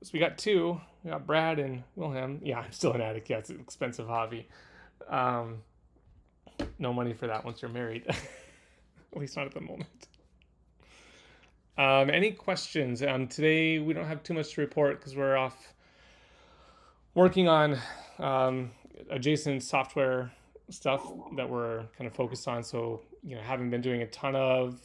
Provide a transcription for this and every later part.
So we got two. We got Brad and Wilhelm. Yeah, I'm still an addict. Yeah, it's an expensive hobby. Um, no money for that once you're married. At least not at the moment. Any questions? Today we don't have too much to report because we're off working on adjacent software stuff that we're kind of focused on. So, haven't been doing a ton of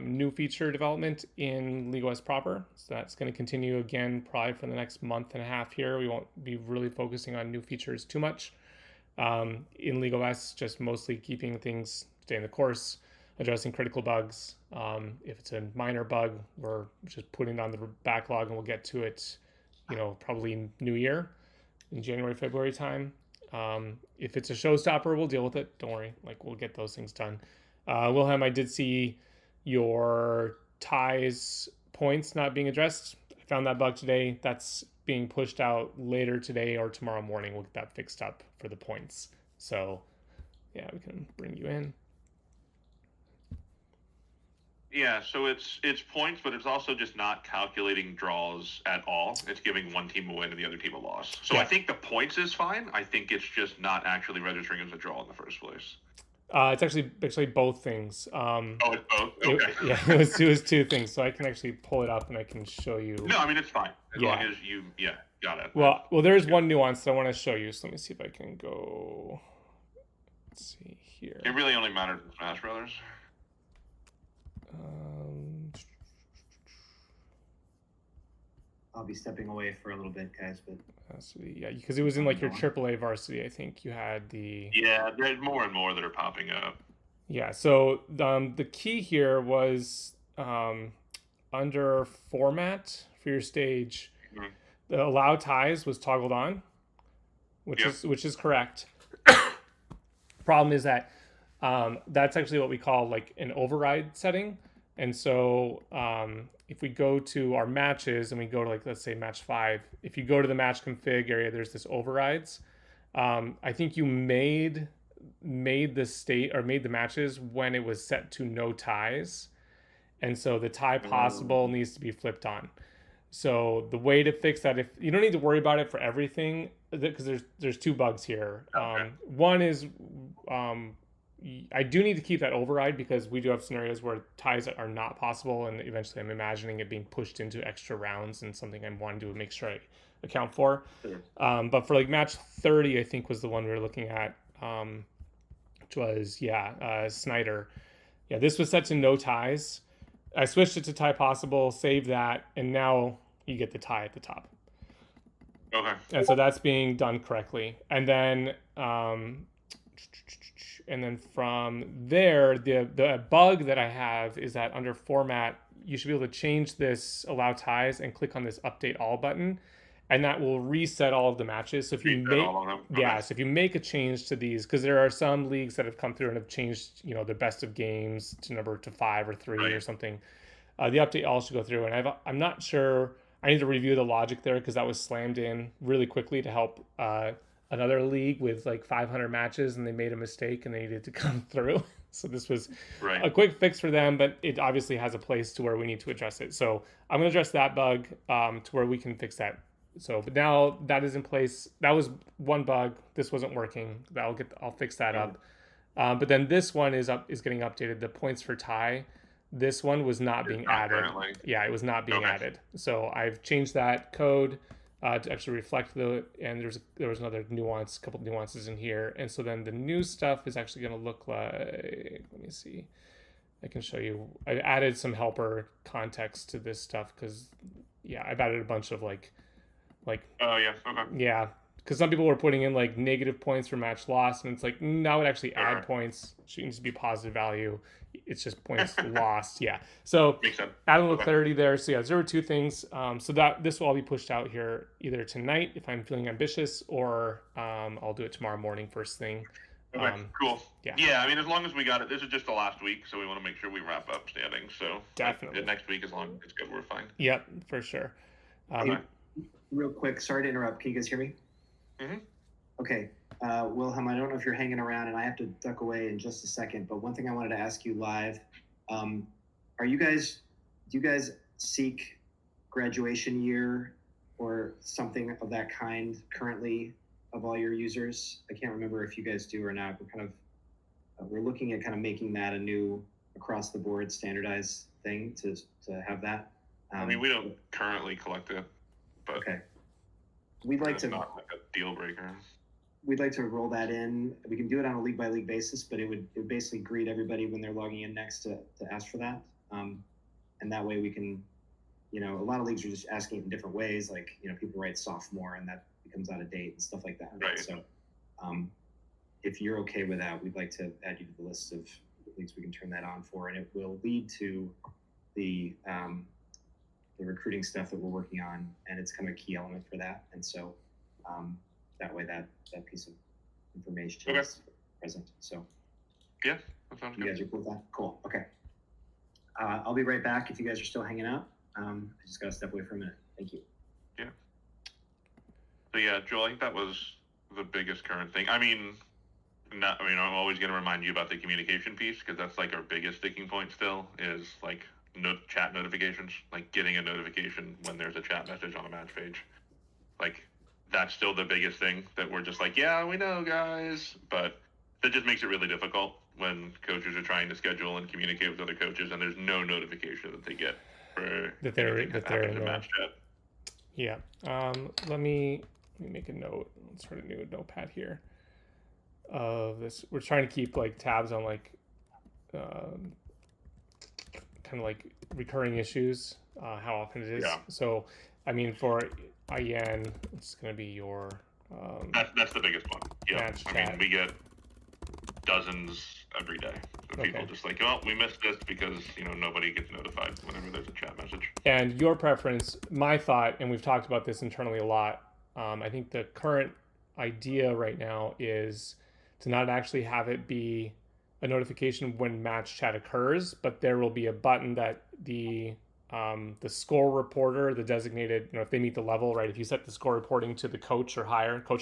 new feature development in LegoS proper. So that's going to continue again probably for the next month and a half here. We won't be really focusing on new features too much. In LegoS, just mostly keeping things staying the course, addressing critical bugs. If it's a minor bug, we're just putting it on the backlog and we'll get to it, probably New Year in January, February time. If it's a showstopper, we'll deal with it. Don't worry. We'll get those things done. Wilhelm, I did see your ties points not being addressed. I found that bug today. That's being pushed out later today or tomorrow morning. We'll get that fixed up for the points. So, yeah, we can bring you in. Yeah, so it's points, but it's also just not calculating draws at all. It's giving one team a win and the other team a loss. So Yeah. I think the points is fine. I think it's just not actually registering as a draw in the first place. It's actually both things. Oh, it's both? Okay. It was two things. So I can actually pull it up and I can show you. No, I mean, it's fine. As long as got it. Well, there is one nuance that I want to show you. So let me see if I can go. Let's see here. It really only matters in Smash Brothers. I'll be stepping away for a little bit, guys. But yeah, because it was in your AAA varsity. I think you had the. Yeah, there's more and more that are popping up. Yeah. So the key here was under format for your stage, the allow ties was toggled on, which is correct. Problem is that that's actually what we call an override setting. And so if we go to our matches and we go to let's say match 5, if you go to the match config area, there's this overrides. I think you made the state or made the matches when it was set to no ties. And so the tie possible needs to be flipped on. So the way to fix that, if you don't need to worry about it for everything, because there's two bugs here. Okay. One is I do need to keep that override because we do have scenarios where ties are not possible, and eventually I'm imagining it being pushed into extra rounds, and something I want to make sure I account for. Sure. But for match 30, I think was the one we were looking at, which was Snyder. Yeah, this was set to no ties. I switched it to tie possible, saved that, and now you get the tie at the top. Okay. And so that's being done correctly. And then from there, the bug that I have is that under format, you should be able to change this allow ties and click on this update all button, and that will reset all of the matches. So if you so if you make a change to these, because there are some leagues that have come through and have changed, the best of games to 5 or 3 or something. The update all should go through, and I'm not sure. I need to review the logic there because that was slammed in really quickly to help another league with 500 matches, and they made a mistake and they needed to come through. So this was a quick fix for them, but it obviously has a place to where we need to address it. So I'm going to address that bug to where we can fix that. So, but now that is in place. That was one bug. This wasn't working. I'll fix that up. But then this one is getting updated. The points for tie. This one was not being added. Currently. Yeah, it was not being added. So I've changed that code to actually reflect and there was another couple nuances in here. And so then the new stuff is actually going to look like, let me see. I can show you. I've added some helper context to this stuff because, I've added a bunch of Oh, yeah. Okay. Yeah, because some people were putting in negative points for match loss, and it's now it actually add points. It needs to be positive value. It's just points lost. Yeah. So add a little clarity there. So 0-2 things. So that this will all be pushed out here either tonight if I'm feeling ambitious, or I'll do it tomorrow morning first thing. Okay, cool. Yeah, I mean, as long as we got it, this is just the last week, so we want to make sure we wrap up standings. So definitely next week, as long as it's good, we're fine. Yep, for sure. Real quick, sorry to interrupt. Can you guys hear me? Mm-hmm. Okay. Wilhelm, I don't know if you're hanging around, and I have to duck away in just a second, but one thing I wanted to ask you live, do you guys seek graduation year or something of that kind currently of all your users? I can't remember if you guys do or not. We're looking at kind of making that a new across the board standardized thing to have that. I mean, we don't currently collect it, but Okay. We'd like it's to not like a deal breaker. we'd like to roll that in. We can do it on a league by league basis, but it would basically greet everybody when they're logging in next to ask for that. And that way we can, a lot of leagues are just asking it in different ways. Like, people write sophomore and that becomes out of date and stuff like that. Right. So if you're okay with that, we'd like to add you to the list of leagues we can turn that on for. And it will lead to the recruiting stuff that we're working on. And it's kind of a key element for that. And so that way that piece of information is present. So yeah, that sounds you good. guys are cool with that? Cool. Okay. I'll be right back if you guys are still hanging out. I just got to step away for a minute. Thank you. Yeah. So yeah, Joel, I think that was the biggest current thing. I'm always going to remind you about the communication piece because that's like our biggest sticking point still is like chat notifications, like getting a notification when there's a chat message on a match page. Like that's still the biggest thing that we're just like, yeah, we know, guys, but that just makes it really difficult when coaches are trying to schedule and communicate with other coaches and there's no notification that they get for that they're in the match chat. Yeah. Let me make a note. Let's start a new notepad here of this. We're trying to keep like tabs on like kind of like recurring issues, how often it is. Yeah. So, I mean, for IEN, it's going to be your That's the biggest one. Yeah. match I chat. mean, we get dozens every day of people just like, oh, we missed this because, nobody gets notified whenever there's a chat message. And your preference, my thought, and we've talked about this internally a lot, I think the current idea right now is to not actually have it be a notification when match chat occurs, but there will be a button that the score reporter, the designated, if they meet the level, right? If you set the score reporting to the coach or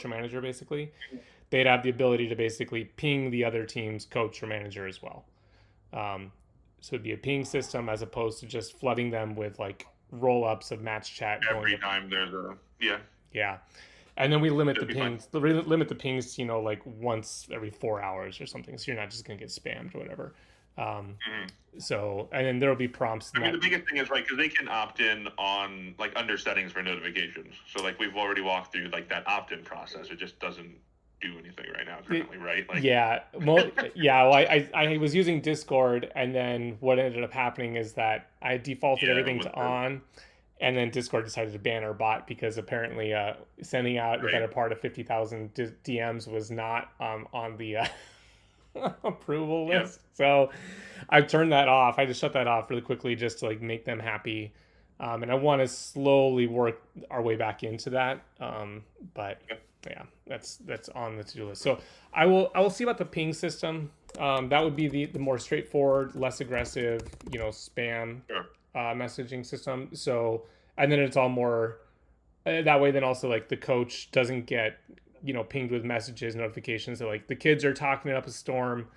manager, basically, they'd have the ability to basically ping the other team's coach or manager as well. So it'd be a ping system as opposed to just flooding them with like roll-ups of match chat. Every time there's Yeah. And then we limit the That'd be pings, limit the pings, like once every 4 hours or something. So you're not just going to get spammed or whatever. So, and then there'll be prompts. I mean, the biggest thing is like, because they can opt in on like under settings for notifications. So like we've already walked through like that opt-in process. It just doesn't do anything right now currently, right? Like, yeah. Well, I was using Discord, and then what ended up happening is that I defaulted everything to on, and then Discord decided to ban our bot because apparently sending out the better part of 50,000 DMs was not on the approval list. So I turned that off. I just shut that off really quickly just to like make them happy. And I want to slowly work our way back into that. But yeah, that's on the to-do list. So I will see about the ping system. That would be the more straightforward, less aggressive, spam messaging system. So, and then it's all more that way. Then also like the coach doesn't get pinged with messages, notifications that like the kids are talking it up a storm.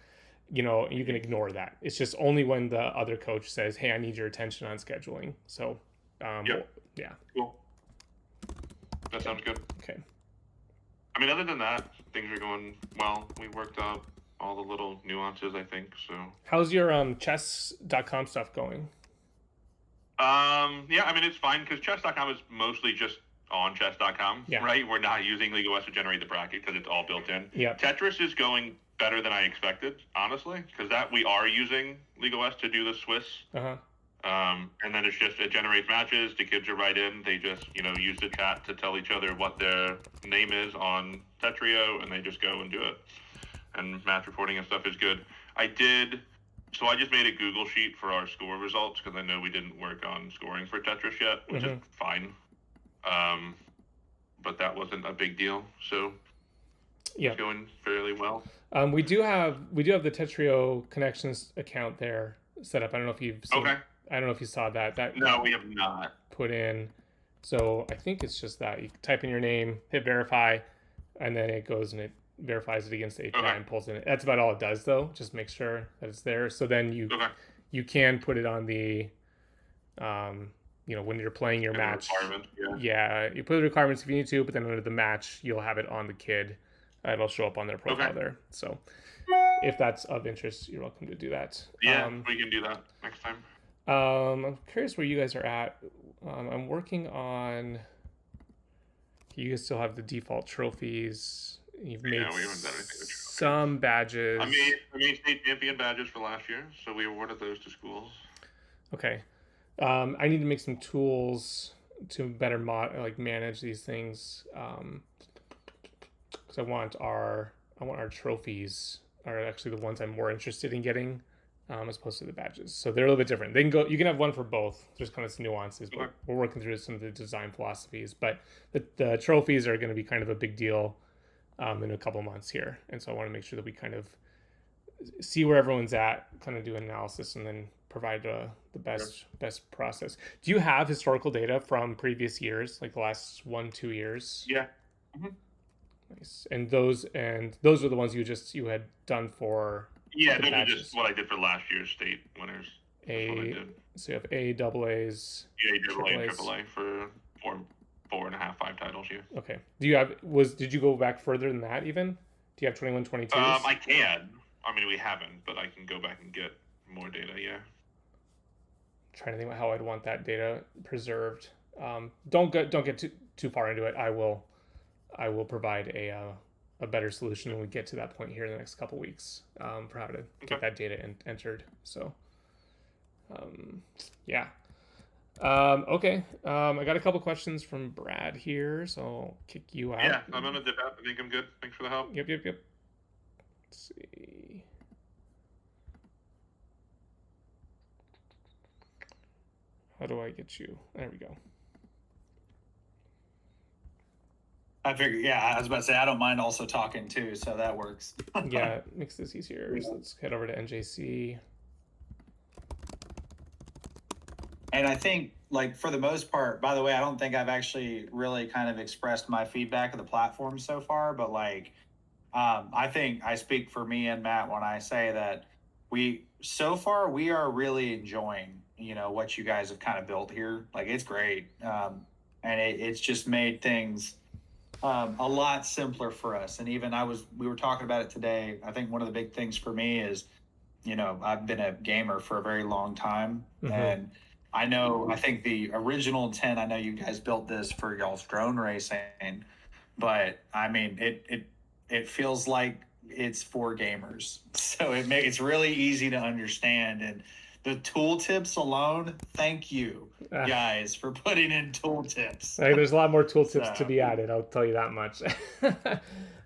You can ignore that. It's just only when the other coach says, "Hey, I need your attention on scheduling." So, yeah. Cool. That sounds good. Okay. I mean, other than that, things are going well. We worked out all the little nuances, I think. So. How's your chess.com stuff going? Yeah, I mean, it's fine because chess.com is mostly just on chess.com, right? We're not using LegoS to generate the bracket because it's all built in. Yeah. Tetris is going better than I expected, honestly, because that we are using LegoS to do the Swiss. And then it generates matches. The kids are right in. They just, use the chat to tell each other what their name is on Tetrio, and they just go and do it. And match reporting and stuff is good. I just made a Google sheet for our score results because I know we didn't work on scoring for Tetris yet, which is fine. But that wasn't a big deal. So it's going fairly well. We do have the Tetrio Connections account there set up. I don't know if you've seen, I don't know if you saw that. No, we have not put in. So I think it's just that you type in your name, hit verify, and then it goes and it verifies it against the API and pulls in it. That's about all it does, though. Just make sure that it's there. So then you can put it on the when you're playing your And the match. requirement, yeah. Yeah, you put the requirements if you need to, but then under the match, you'll have it on the kid. It'll show up on their profile there. So if that's of interest, you're welcome to do that. Yeah, we can do that next time. I'm curious where you guys are at. I'm working on. You guys still have the default trophies. You've made we haven't done anything with trophies. some badges. I made state champion badges for last year, so we awarded those to schools. Okay. I need to make some tools to better manage these things. Because I want our trophies are actually the ones I'm more interested in getting, as opposed to the badges. So they're a little bit different. You can have one for both. There's kind of some nuances, but we're working through some of the design philosophies. But the trophies are going to be kind of a big deal in a couple months here, and so I want to make sure that we kind of see where everyone's at, kind of do an analysis, and then provide the best process. Do you have historical data from previous years, like the last 1-2 years? Yeah. Nice. And those are the ones you had done for. Yeah, those are just what I did for last year's state winners. So you have A, double A's. Yeah, AA and AAA for 4.5, 5 titles here. Okay. Did you go back further than that even? Do you have 21, 22? I can. I mean, we haven't, but I can go back and get more data. Yeah. Trying to think about how I'd want that data preserved. Don't get too far into it. I will provide a better solution when we get to that point here in the next couple weeks, for how to get that data entered. So, yeah. Okay. I got a couple questions from Brad here, so I'll kick you out. Yeah, I'm gonna dip out. I think I'm good. Thanks for the help. Yep. Let's see. How do I get you? There we go. I figured, yeah, I was about to say, I don't mind also talking too, so that works. Yeah, it makes this easier. So let's head over to NJC. And I think, like, for the most part, by the way, I don't think I've actually really kind of expressed my feedback of the platform so far, but like, I think I speak for me and Matt when I say that so far we are really enjoying, what you guys have kind of built here. Like, it's great. And it's just made things a lot simpler for us. And even we were talking about it today. I think one of the big things for me is, I've been a gamer for a very long time. Mm-hmm. And I think the original intent, I know you guys built this for y'all's drone racing, but I mean, it feels like it's for gamers. So it's really easy to understand. And the tooltips alone, thank you guys for putting in tooltips. There's a lot more tooltips to be added, I'll tell you that much.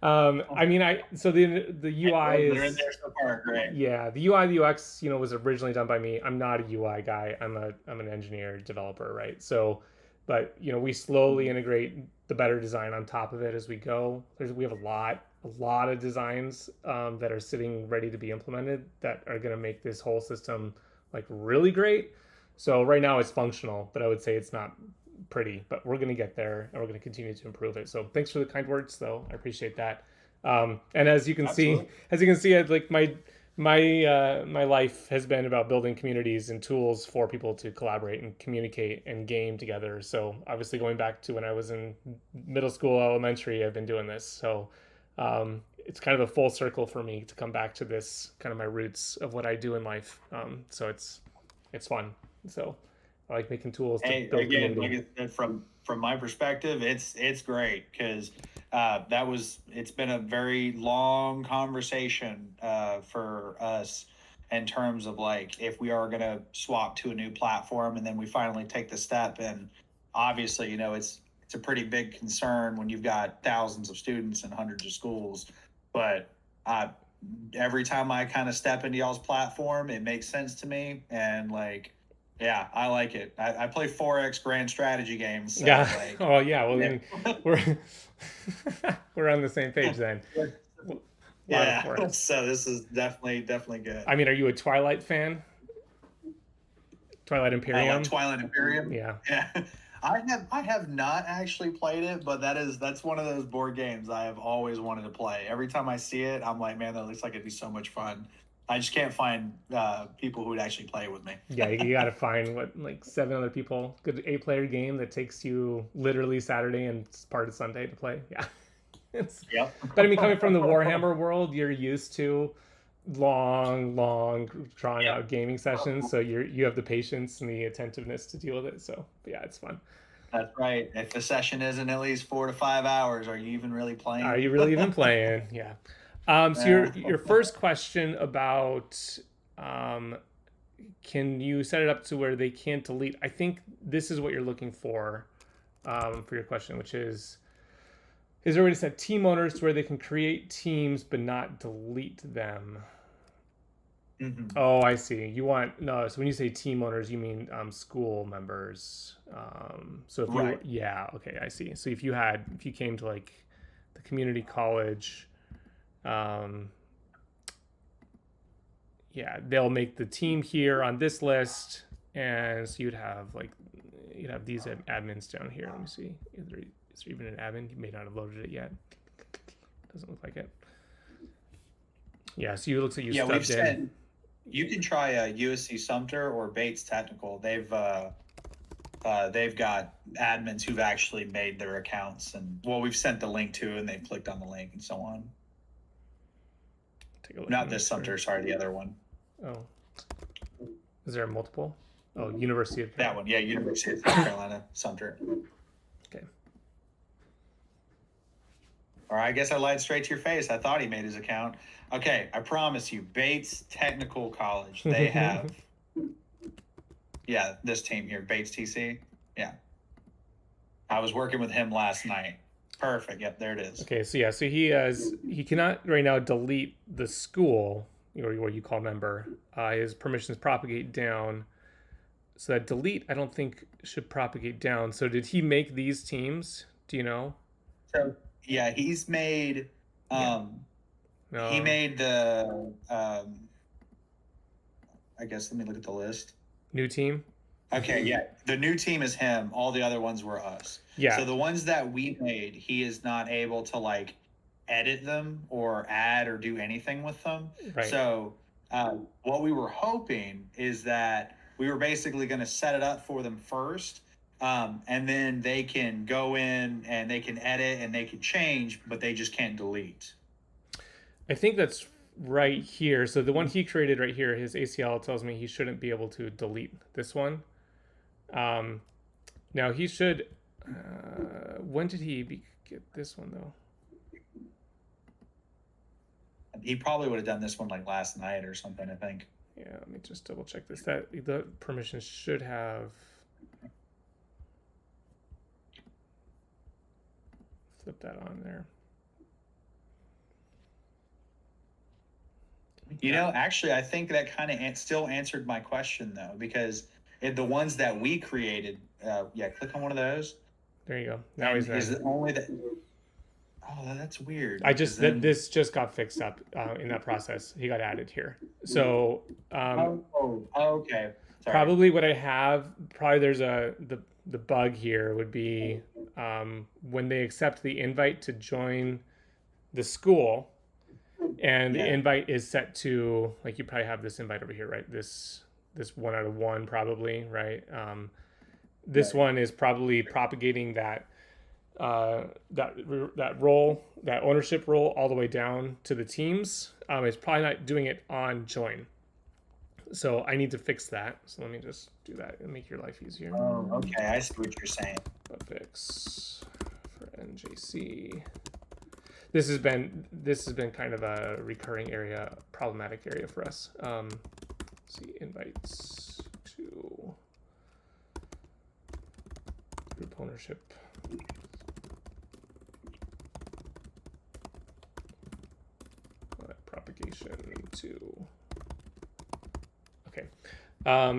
I mean, so the UI they're in there so far, great. Yeah, the UI, the UX, was originally done by me. I'm not a UI guy. I'm an engineer developer, right? So, but we slowly integrate the better design on top of it as we go. We have a lot of designs that are sitting ready to be implemented that are going to make this whole system like really great. So right now it's functional, but I would say it's not pretty, but we're going to get there and we're going to continue to improve it. So thanks for the kind words though. I appreciate that. And as you can see, like my life has been about building communities and tools for people to collaborate and communicate and game together. So obviously going back to when I was in middle school, elementary, I've been doing this. So it's kind of a full circle for me to come back to this kind of my roots of what I do in life. So it's fun. So I like making tools to build community. Like from my perspective, it's great because it's been a very long conversation for us in terms of like if we are going to swap to a new platform and then we finally take the step. And obviously, it's a pretty big concern when you've got thousands of students and hundreds of schools. But every time I kind of step into y'all's platform, it makes sense to me. And like, yeah, I like it. I play 4X grand strategy games. So yeah. Like, oh yeah. Well, then we're on the same page then. Yeah. So this is definitely good. I mean, are you a Twilight fan? Twilight Imperium. I like Twilight Imperium. Yeah. I have not actually played it, but that's one of those board games I have always wanted to play. Every time I see it, I'm like, man, that looks like it'd be so much fun. I just can't find people who would actually play with me. Yeah, you got to find what like 7 other people. Good 8-player game that takes you literally Saturday and part of Sunday to play. Yeah. Yep. But I mean, coming from the Warhammer world, you're used to long, drawn out gaming sessions, so you have the patience and the attentiveness to deal with it. So yeah, it's fun. That's right. If the session isn't at least 4 to 5 hours, are you even really playing? Are you really even playing? Yeah. So your first question about can you set it up to where they can't delete? I think this is what you're looking for your question, which is there a way to set team owners to where they can create teams but not delete them? Mhm. Oh, I see. You want no. So when you say team owners, you mean school members. So if Right. yeah, okay, I see. So if you came to like the community college, yeah, they'll make the team here on this list, and so you'd have these admins down here. Let me see. Is there even an admin? You may not have loaded it yet. Doesn't look like it. Yeah, so you looks like you Yeah, we've stubbed in. said you can try USC Sumter or Bates Technical. They've got admins who've actually made their accounts, and we've sent the link to, and they've clicked on the link and so on. Take a look. Not this Sumter, sorry, the other one. Oh, is there a multiple? Oh, University of That one, yeah, University of South Carolina Sumter. Okay. Or I guess I lied straight to your face. I thought he made his account. Okay, I promise you, Bates Technical College. They have, yeah, this team here, Bates TC. Yeah, I was working with him last night. Perfect. Yep, there it is. Okay, so yeah, so he cannot right now delete the school, or what you call member. His permissions propagate down. So that delete, I don't think should propagate down. So did he make these teams? Do you know? So yeah, he's made. No. He made the. I guess let me look at the list. New team. Okay, yeah, the new team is him. All the other ones were us. Yeah. So the ones that we made, he is not able to like edit them or add or do anything with them. Right. So what we were hoping is that we were basically going to set it up for them first, and then they can go in and they can edit and they can change, but they just can't delete. I think that's right here. So the one he created right here, his ACL tells me he shouldn't be able to delete this one. Now he should. When did he get this one though? He probably would have done this one like last night or something, I think. Yeah, let me just double check this. That the permissions should have flip that on there. You know, actually, I think that kind of still answered my question though, because the ones that we created, yeah, click on one of those. There you go. Now he's is it only that? Oh, that's weird. This just got fixed up in that process. He got added here. So okay. Sorry. Probably what I have, there's the bug here would be when they accept the invite to join the school, and the invite is set to, like, you probably have this invite over here, right? This 1 out of 1 probably, right? This one is probably propagating that role, that ownership role, all the way down to the teams. It's probably not doing it on join. So I need to fix that. So let me just do that and make your life easier. Oh, okay. I see what you're saying. Bug fix for NJC. This has been kind of a recurring area, problematic area for us. Let's see, invites to group ownership. Propagation to. Okay.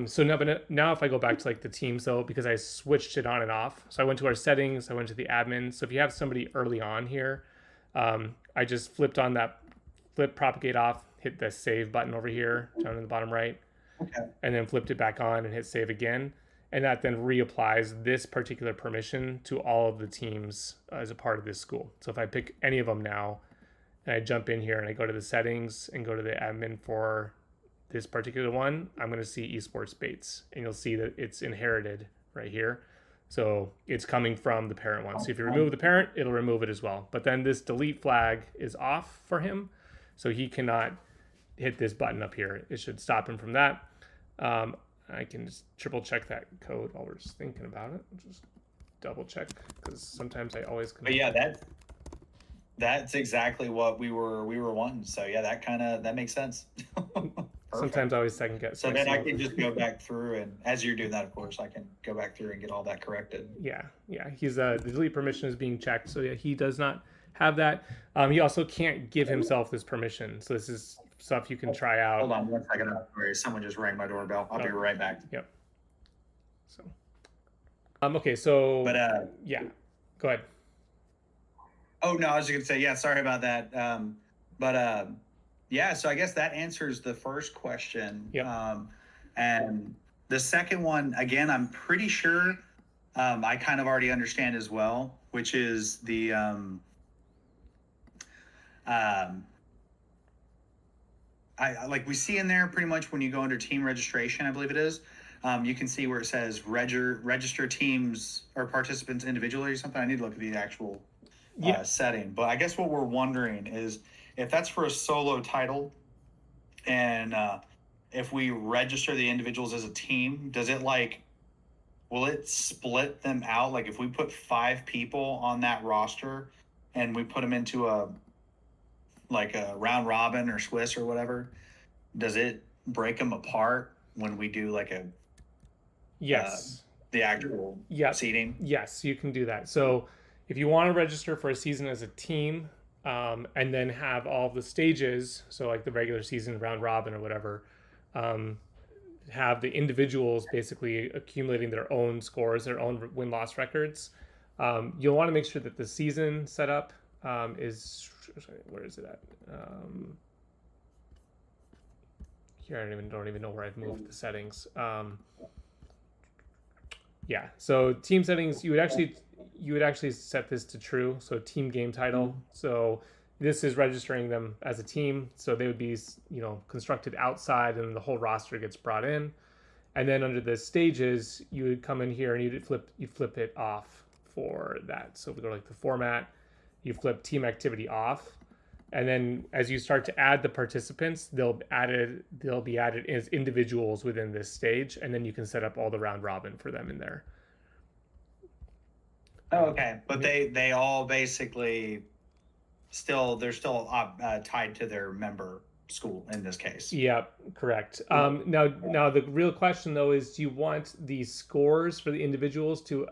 So now if I go back to like the teams though, because I switched it on and off. So I went to our settings, I went to the admin. So if you have somebody early on here, I just flipped on that propagate off, hit the save button over here down in the bottom right, and then flipped it back on and hit save again. And that then reapplies this particular permission to all of the teams as a part of this school. So if I pick any of them now and I jump in here and I go to the settings and go to the admin for this particular one, I'm going to see esports baits, and you'll see that it's inherited right here. So it's coming from the parent one. So if you remove the parent, it'll remove it as well. But then this delete flag is off for him, so he cannot hit this button up here. It should stop him from that. I can just triple check that code while we're just thinking about it. Just double check, because sometimes I always. But yeah, that's exactly what we were wanting. So yeah, that makes sense. Sometimes I always second guess. So then I can just go back through, and as you're doing that, of course, I can go back through and get all that corrected. Yeah. He's the delete permission is being checked, so yeah, he does not have that. He also can't give himself this permission. So this is stuff you can try out. Hold on 1 second. Sorry, someone just rang my doorbell. I'll be right back. Yep. So. Okay. So. But yeah. Go ahead. Oh no, I was just gonna say, yeah, sorry about that. Yeah, so I guess that answers the first question. Yep. And the second one, again, I'm pretty sure I kind of already understand as well, which is the I like we see in there pretty much when you go under team registration, I believe it is. You can see where it says register teams or participants individually or something. I need to look at the actual setting. But I guess what we're wondering is if that's for a solo title, and if we register the individuals as a team, does it will it split them out? Like if we put 5 people on that roster and we put them into a round robin or Swiss or whatever, does it break them apart when we do yes, the actual seating? Yes, you can do that. So if you want to register for a season as a team, and then have all the stages, so like the regular season, round robin or whatever, have the individuals basically accumulating their own scores, their own win-loss records. You'll want to make sure that the season setup is, where is it at? Here, I don't even know where I've moved the settings. Yeah, so team settings, you would actually set this to true, so team game title. So this is registering them as a team, so they would be, constructed outside, and the whole roster gets brought in. And then under the stages, you would come in here and you flip it off for that. So if we go to the format, you flip team activity off, and then as you start to add the participants, they'll be added as individuals within this stage, and then you can set up all the round robin for them in there. Oh, okay, but they all basically they're still tied to their member school in this case. Yeah, correct. Now the real question though is, do you want the scores for the individuals to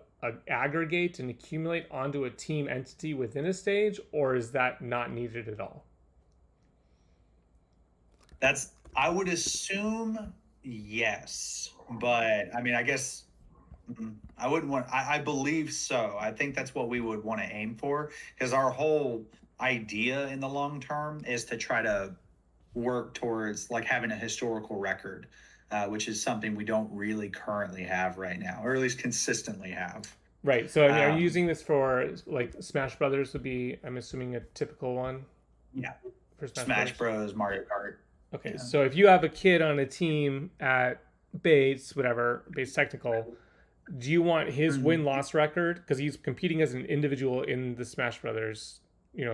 aggregate and accumulate onto a team entity within a stage, or is that not needed at all? I would assume yes, but I mean, I guess I wouldn't want. I believe so. I think that's what we would want to aim for, because our whole idea in the long term is to try to work towards having a historical record, which is something we don't really currently have right now, or at least consistently have. Right. So are you using this for Smash Brothers would be, I'm assuming, a typical one? Yeah. For Smash Bros, Mario Kart. Okay. Yeah. So if you have a kid on a team at Bates Technical, do you want his win-loss record, because he's competing as an individual in the Smash Brothers,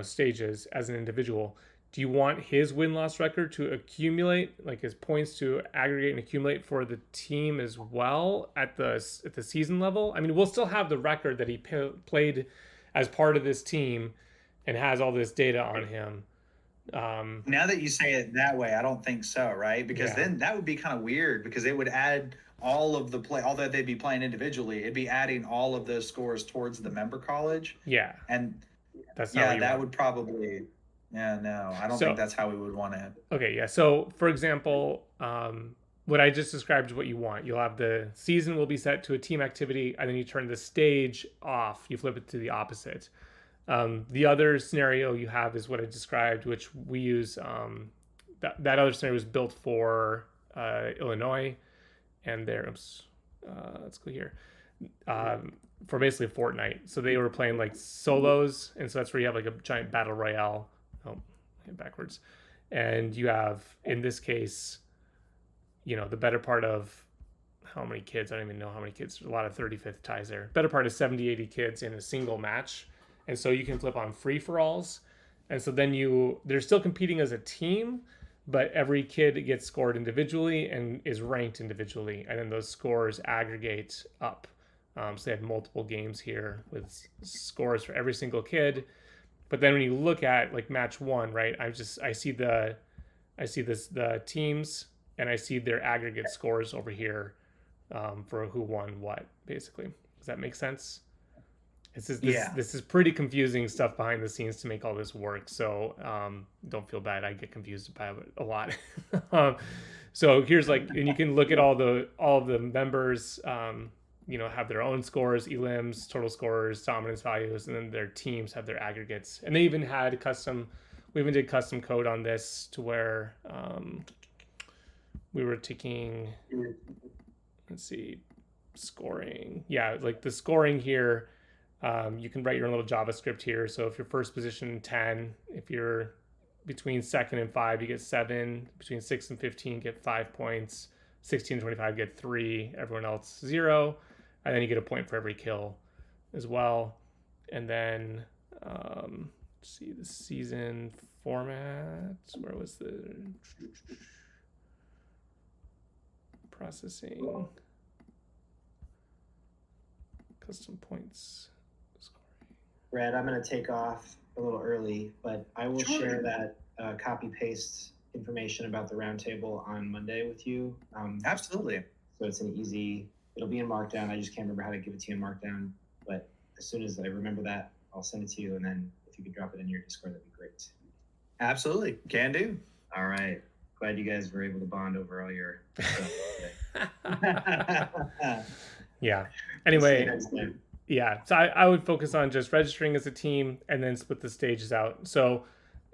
stages as an individual? Do you want his win-loss record to accumulate, his points to aggregate and accumulate for the team as well at the season level? I mean, we'll still have the record that he played as part of this team and has all this data on him. Now that you say it that way, I don't think so, right? Because then that would be kind of weird, because it would add all of the play, although they'd be playing individually, it'd be adding all of those scores towards the member college. Yeah. And that's not that would probably, no, I don't think that's how we would want to. Okay. Yeah. So for example, what I just described is what you want. You'll have the season will be set to a team activity, and then you turn the stage off. You flip it to the opposite. The other scenario you have is what I described, which we use. That other scenario was built for Illinois, and let's go here, for basically Fortnite. So they were playing solos, and so that's where you have a giant battle royale. Oh, backwards. And you have, in this case, the better part of how many kids, I don't even know how many kids, a lot of 35th ties there. Better part of 70, 80 kids in a single match. And so you can flip on free-for-alls. And so then they're still competing as a team, but every kid gets scored individually and is ranked individually. And then those scores aggregate up. So they have multiple games here with scores for every single kid. But then when you look at like match one, right, I see the teams and I see their aggregate scores over here for who won what, basically. Does that make sense? This is pretty confusing stuff behind the scenes to make all this work. So don't feel bad. I get confused by it a lot. So here's and you can look at all of the members, have their own scores, elims, total scores, dominance values, and then their teams have their aggregates. And they even had we even did custom code on this to where we were taking, let's see, scoring. Yeah, like the scoring here. You can write your own little JavaScript here. So if you're first position, 10. If you're between 2nd and 5, you get 7. Between 6 and 15, you get 5 points. 16 and 25 get 3. Everyone else 0. And then you get a point for every kill as well. And then let's see the season format. Where was the processing? Custom points. Brad, I'm going to take off a little early, but I will share that copy paste information about the roundtable on Monday with you. Absolutely. So it's it'll be in Markdown. I just can't remember how to give it to you in Markdown, but as soon as I remember that, I'll send it to you. And then if you could drop it in your Discord, that'd be great. Absolutely. Can do. All right. Glad you guys were able to bond over all your stuff today. Yeah. Anyway. Yeah, so I would focus on just registering as a team and then split the stages out. So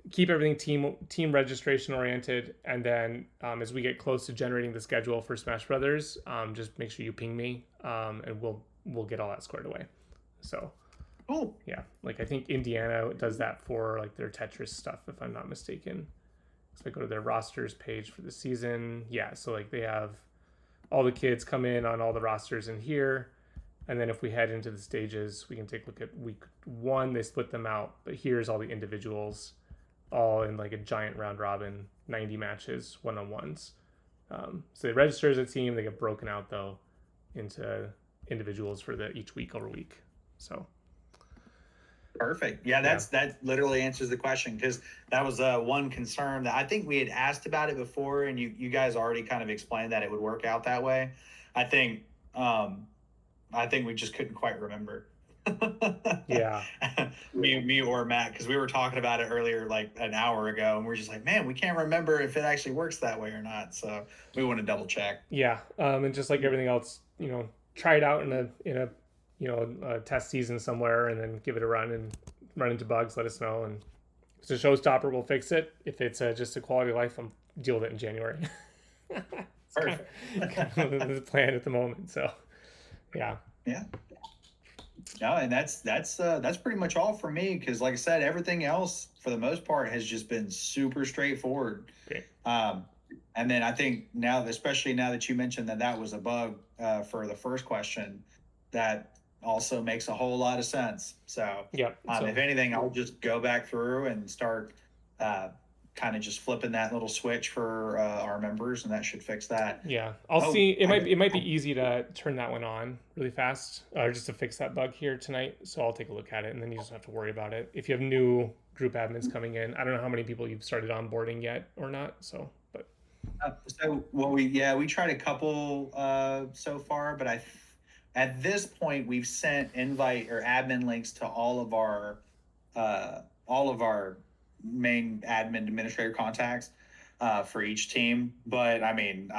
keep everything team registration oriented, and then as we get close to generating the schedule for Smash Brothers, just make sure you ping me, and we'll get all that squared away. So cool. Yeah, like I think Indiana does that for like their Tetris stuff, if I'm not mistaken. So I go to their rosters page for the season. Yeah, so like they have all the kids come in on all the rosters in here. And then if we head into the stages, we can take a look at week 1. They split them out, but here's all the individuals, all in like a giant round robin, 90 matches, one-on-ones. So they register as a team. They get broken out though into individuals for each week over week. So perfect. Yeah, that literally answers the question, because that was one concern that I think we had asked about it before, and you guys already kind of explained that it would work out that way. I think we just couldn't quite remember. Yeah. me or Matt, because we were talking about it earlier, like an hour ago, and we're just like, man, we can't remember if it actually works that way or not. So we want to double check. Yeah. And just like everything else, try it out in a test season somewhere, and then give it a run and run into bugs, let us know. And if it's a showstopper, we'll fix it. If it's just a quality of life, I'll deal with it in January. Perfect. Kind of the plan at the moment. So yeah. No, and that's pretty much all for me, because like I said, everything else for the most part has just been super straightforward. Okay. And then I think especially now that you mentioned that was a bug for the first question, that also makes a whole lot of sense. So yeah. If anything, I'll just go back through and start kind of just flipping that little switch for our members, and that should fix that. Yeah, I'll see. It might be easy to turn that one on really fast, or just to fix that bug here tonight. So I'll take a look at it, and then you just don't have to worry about it. If you have new group admins coming in, I don't know how many people you've started onboarding yet or not. So, but we tried a couple so far, but at this point we've sent invite or admin links to all of our main admin administrator contacts for each team. But I mean,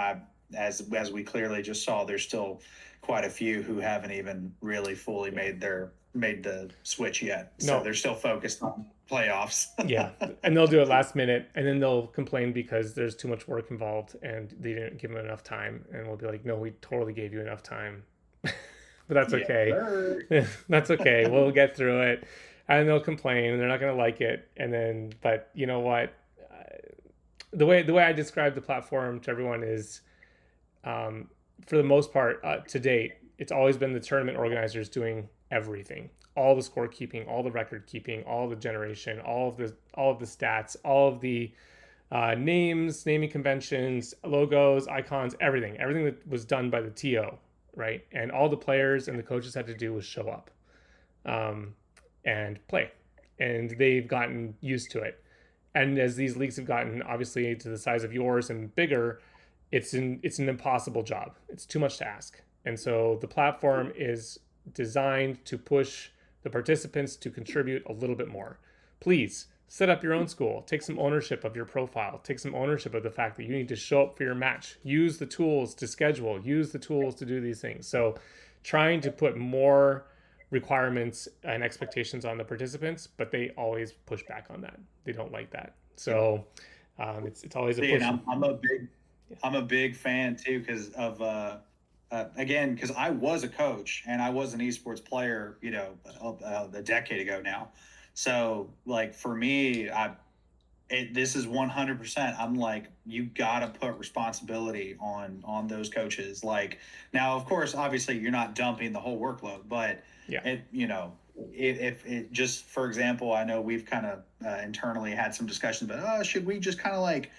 as we clearly just saw, there's still quite a few who haven't even really fully made the switch yet. So they're still focused on playoffs. Yeah, and they'll do it last minute, and then they'll complain because there's too much work involved and they didn't give them enough time. And we'll be like, no, we totally gave you enough time. But that's okay. That's okay. We'll get through it. And they'll complain, and they're not going to like it. And then, but you know what? the way I describe the platform to everyone is, for the most part, to date, it's always been the tournament organizers doing everything, all the scorekeeping, all the record keeping, all the generation, all of the stats, all of the names, naming conventions, logos, icons, everything that was done by the TO, right? And all the players and the coaches had to do was show up, and play, and they've gotten used to it. And as these leagues have gotten obviously to the size of yours and bigger, it's an impossible job. It's too much to ask. And so the platform is designed to push the participants to contribute a little bit more. Please set up your own school. Take some ownership of your profile. Take some ownership of the fact that you need to show up for your match. Use the tools to schedule. Use the tools to do these things. So trying to put more requirements and expectations on the participants, but they always push back on that. They don't like that. So it's always a push. I'm a big fan too, because of again, because I was a coach and I was an esports player, a decade ago now. So like for me, this is 100%. I'm like, you gotta put responsibility on those coaches. Like now, of course, obviously you're not dumping the whole workload, but yeah, if it just, for example, I know we've kind of internally had some discussions about, should we just kind of like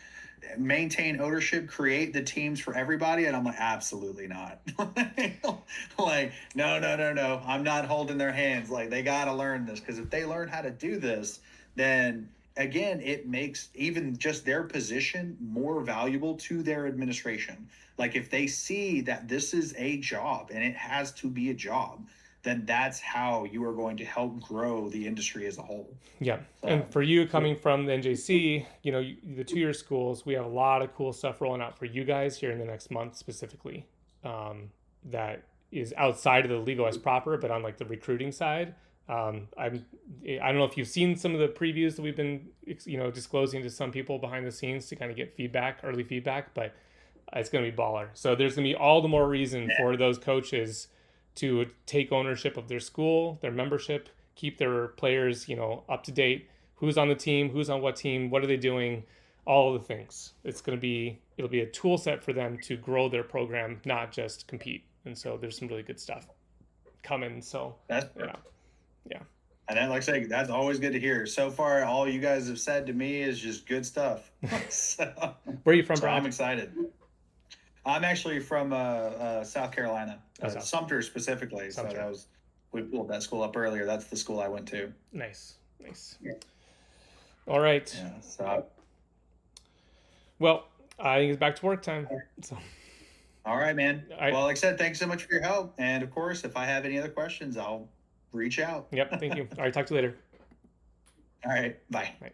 maintain ownership, create the teams for everybody? And I'm like, absolutely not. Like, no. I'm not holding their hands. Like, they got to learn this, because if they learn how to do this, then again, it makes even just their position more valuable to their administration. Like, if they see that this is a job and it has to be a job, then that's how you are going to help grow the industry as a whole. Yeah. And for you coming from the NJC, the 2-year schools, we have a lot of cool stuff rolling out for you guys here in the next month specifically, that is outside of the League OS proper, but on like the recruiting side. I don't know if you've seen some of the previews that we've been, disclosing to some people behind the scenes to kind of get early feedback, but it's going to be baller. So there's going to be all the more reason for those coaches to take ownership of their school, their membership, keep their players, up to date, who's on the team, who's on what team, what are they doing, all of the things. It'll be a tool set for them to grow their program, not just compete. And so there's some really good stuff coming. So that's yeah. And then, like I say, that's always good to hear. So far, all you guys have said to me is just good stuff. So, where are you from, so Brad? I'm excited. I'm actually from South Carolina, Sumter specifically. Sumter. So we pulled that school up earlier. That's the school I went to. Nice. Yeah. All right. Yeah. So. Well, I think it's back to work time. So. All right, man. Well, like I said, thanks so much for your help. And of course, if I have any other questions, I'll reach out. Yep. Thank you. All right. Talk to you later. All right. Bye. Bye.